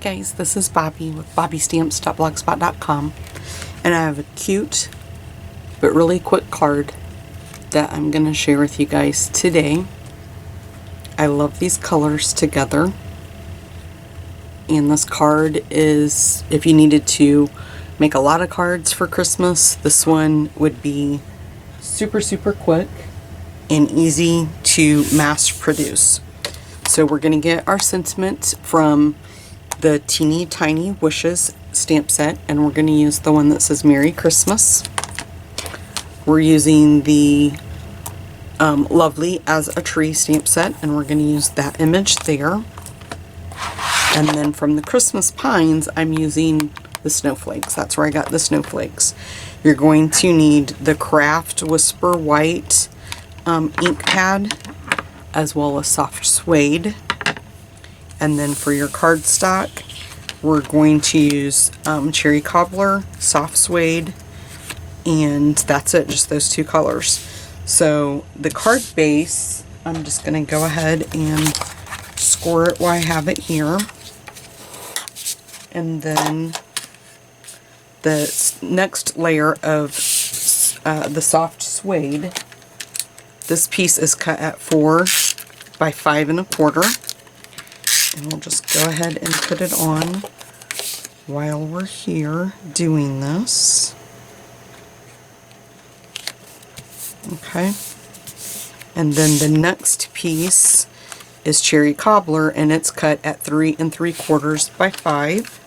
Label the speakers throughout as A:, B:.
A: guys, this is Bobby with bobbystamps.blogspot.com, and I have a cute but really quick card that I'm going to share with you guys today. I love these colors together, and this card is, if you needed to make a lot of cards for Christmas, this one would be super quick and easy to mass produce. So we're going to get our sentiment from the Teeny Tiny Wishes stamp set, and we're going to use the one that says Merry Christmas. We're using the Lovely as a Tree stamp set, and we're going to use that image there. And then from the Christmas Pines, I'm using the snowflakes. That's where I got the snowflakes. You're going to need the Craft Whisper White ink pad, as well as soft suede. And then for your cardstock, we're going to use Cherry Cobbler, soft suede, and that's it, just those two colors. So the card base, I'm just going to go ahead and score it while I have it here. And then the next layer of the soft suede, this piece is cut at 4 by 5 1/4. And we'll just go ahead and put it on while we're here doing this. Okay. And then the next piece is Cherry Cobbler, and it's cut at 3 3/4 by 5.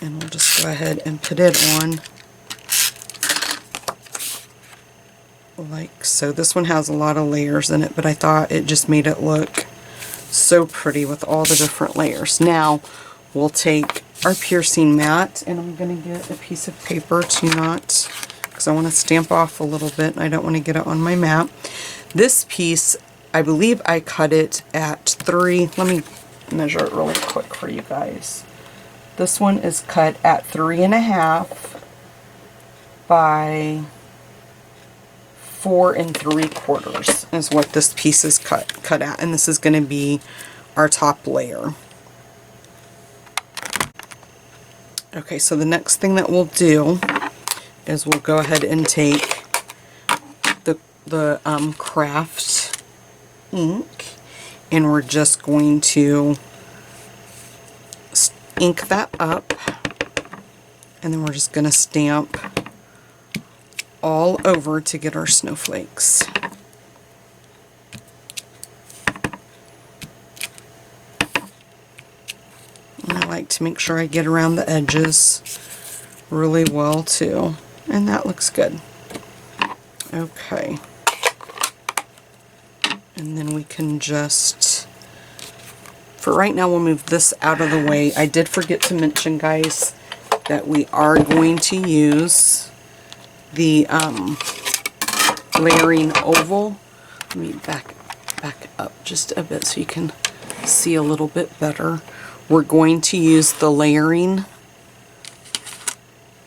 A: And we'll just go ahead and put it on like so. This one has a lot of layers in it, but I thought it just made it look so pretty with all the different layers. Now we'll take our piercing mat, and I'm going to get a piece of paper to not, because I want to stamp off a little bit and I don't want to get it on my mat. This piece, I believe I cut it at 3. Let me measure it really quick for you guys. This one is cut at 3 1/2 by 4 3/4 is what this piece is cut at, and this is going to be our top layer. Okay, so the next thing that we'll do is we'll go ahead and take the craft ink, and we're just going to ink that up, and then we're just going to stamp all over to get our snowflakes. And I like to make sure I get around the edges really well too, and that looks good. Okay, and then we can just, for right now, we'll move this out of the way. I did forget to mention, guys, that we are going to use the layering oval. Let me back up just a bit so you can see a little bit better. We're going to use the layering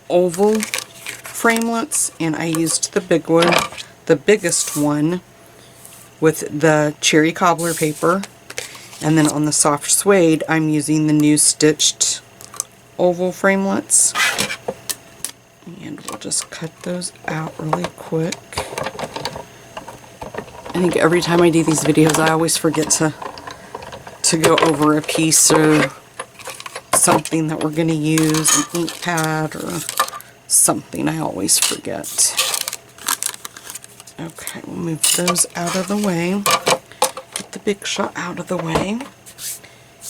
A: oval framelits, and I used the big one, the biggest one, with the Cherry Cobbler paper, and then on the soft suede I'm using the new stitched oval framelits. And we'll just cut those out really quick. I think every time I do these videos I always forget to go over a piece or something that we're going to use, an ink pad or something. I always forget. Okay, we'll move those out of the way. Get the big shot out of the way.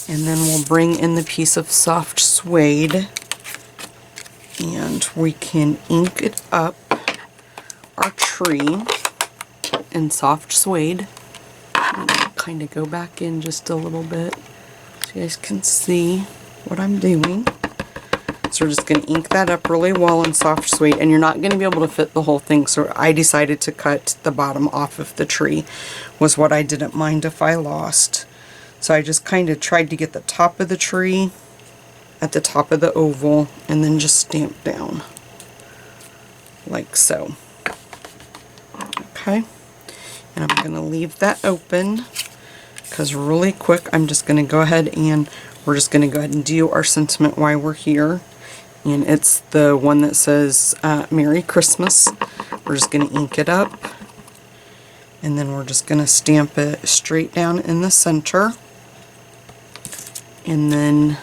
A: And then we'll bring in the piece of soft suede, and we can ink it up, our tree, in soft suede. Kind of go back in just a little bit so you guys can see what I'm doing. So we're just going to ink that up really well in soft suede, and you're not going to be able to fit the whole thing, so I decided to cut the bottom off of the tree, was what I didn't mind if I lost. So I just kind of tried to get the top of the tree at the top of the oval, and then just stamp down like so. Okay, and I'm going to leave that open because really quick I'm just going to go ahead and we're just going to go ahead and do our sentiment while we're here. And it's the one that says Merry Christmas. We're just going to ink it up. And then we're just going to stamp it straight down in the center. And then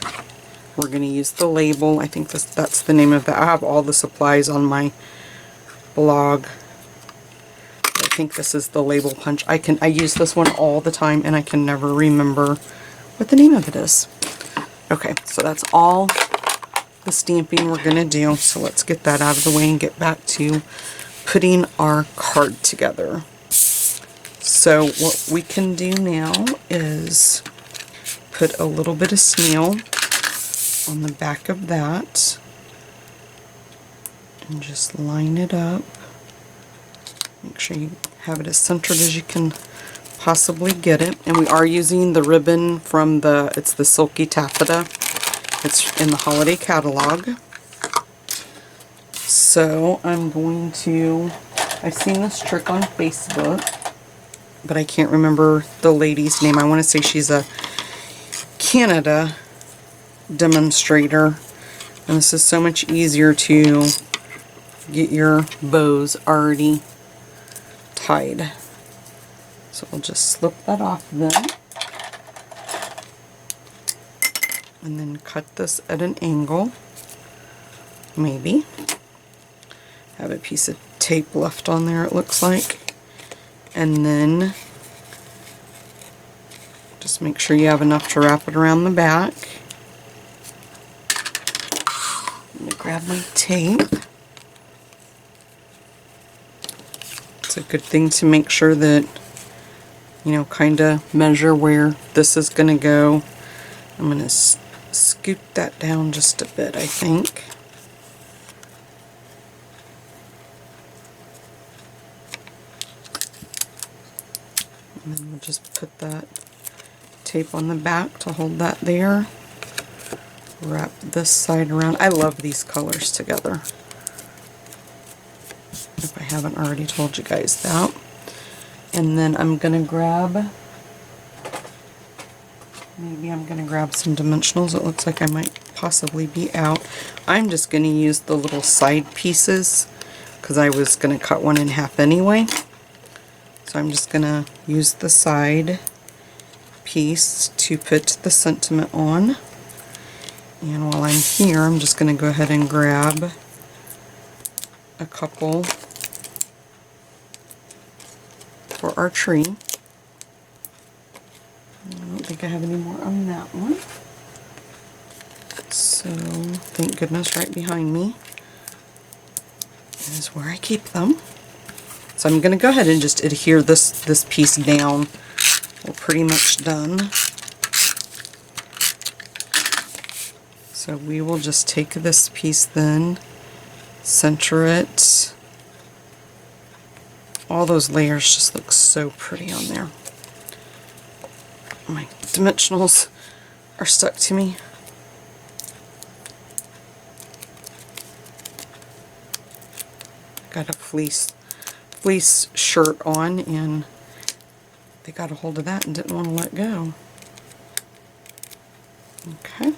A: we're going to use the label. I think that's the name of that. I have all the supplies on my blog. I think this is the label punch. I use this one all the time and I can never remember what the name of it is. Okay, so that's all the stamping we're going to do. So let's get that out of the way and get back to putting our card together. So what we can do now is put a little bit of snail on the back of that and just line it up. Make sure you have it as centered as you can possibly get it. And we are using the ribbon from it's the Silky Taffeta. It's in the holiday catalog. So I'm going to, I've seen this trick on Facebook, but I can't remember the lady's name. I want to say she's a Canada demonstrator. And this is so much easier to get your bows already tied. So we'll just slip that off then. And then cut this at an angle. Maybe. Have a piece of tape left on there, it looks like. And then just make sure you have enough to wrap it around the back. I'm going to grab my tape. It's a good thing to make sure that, you know, kind of measure where this is going to go. I'm going to scoot that down just a bit, I think. And then we'll just put that tape on the back to hold that there. Wrap this side around. I love these colors together, if I haven't already told you guys that. And then I'm going to grab, maybe I'm going to grab some dimensionals. It looks like I might possibly be out. I'm just going to use the little side pieces because I was going to cut one in half anyway. So I'm just going to use the side piece to put the sentiment on. And while I'm here, I'm just going to go ahead and grab a couple for our tree. I don't think I have any more on that one. So, thank goodness, right behind me is where I keep them. So I'm going to go ahead and just adhere this piece down. We're pretty much done. So we will just take this piece then, center it. All those layers just look so pretty on there. My dimensionals are stuck to me. Got a fleece shirt on and they got a hold of that and didn't want to let go. Okay.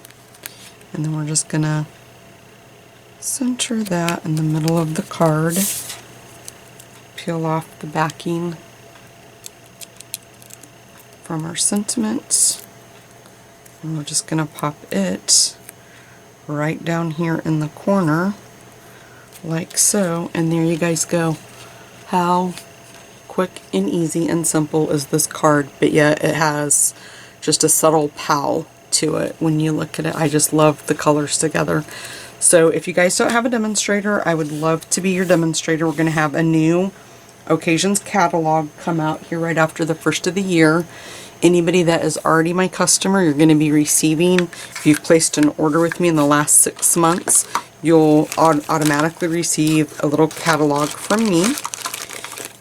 A: And then we're just going to center that in the middle of the card. Peel off the backing from our sentiment. And we're just going to pop it right down here in the corner, like so. And there you guys go. How quick and easy and simple is this card, but yet it has just a subtle pow to it when you look at it. I just love the colors together. So if you guys don't have a demonstrator, I would love to be your demonstrator. We're going to have a new Occasions catalog come out here right after the first of the year. Anybody that is already my customer, you're going to be receiving, if you've placed an order with me in the last 6 months, you'll automatically receive a little catalog from me.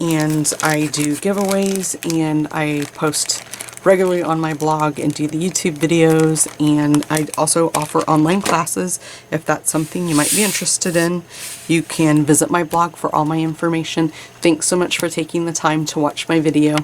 A: And I do giveaways, and I post regularly on my blog and do the YouTube videos, and I also offer online classes. If that's something you might be interested in, you can visit my blog for all my information. Thanks so much for taking the time to watch my video.